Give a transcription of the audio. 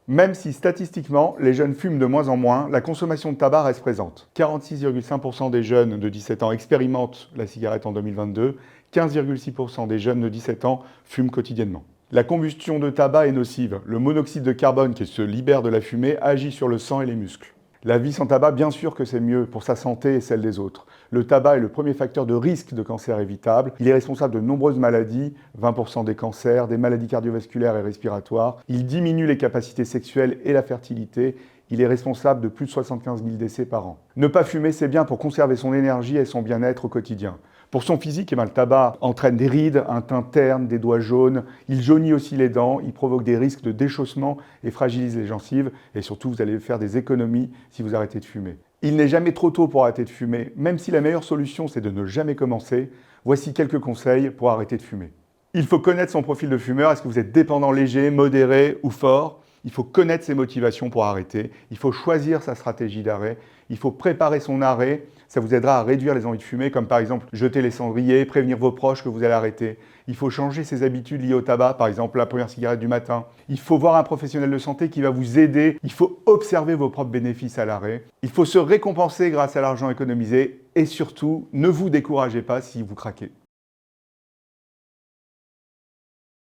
Même si statistiquement, les jeunes fument de moins en moins, la consommation de tabac reste présente. 46,5% des jeunes de 17 ans expérimentent la cigarette en 2022, 15,6% des jeunes de 17 ans fument quotidiennement. La combustion de tabac est nocive. Le monoxyde de carbone qui se libère de la fumée agit sur le sang et les muscles. La vie sans tabac, bien sûr que c'est mieux pour sa santé et celle des autres. Le tabac est le premier facteur de risque de cancer évitable. Il est responsable de nombreuses maladies, 20% des cancers, des maladies cardiovasculaires et respiratoires. Il diminue les capacités sexuelles et la fertilité. Il est responsable de plus de 75 000 décès par an. Ne pas fumer, c'est bien pour conserver son énergie et son bien-être au quotidien. Pour son physique, le tabac entraîne des rides, un teint terne, des doigts jaunes. Il jaunit aussi les dents, il provoque des risques de déchaussement et fragilise les gencives. Et surtout, vous allez faire des économies si vous arrêtez de fumer. Il n'est jamais trop tôt pour arrêter de fumer. Même si la meilleure solution, c'est de ne jamais commencer, voici quelques conseils pour arrêter de fumer. Il faut connaître son profil de fumeur. Est-ce que vous êtes dépendant léger, modéré ou fort ? Il faut connaître ses motivations pour arrêter. Il faut choisir sa stratégie d'arrêt. Il faut préparer son arrêt. Ça vous aidera à réduire les envies de fumer, comme par exemple jeter les cendriers, prévenir vos proches que vous allez arrêter. Il faut changer ses habitudes liées au tabac, par exemple la première cigarette du matin. Il faut voir un professionnel de santé qui va vous aider. Il faut observer vos propres bénéfices à l'arrêt. Il faut se récompenser grâce à l'argent économisé. Et surtout, ne vous découragez pas si vous craquez.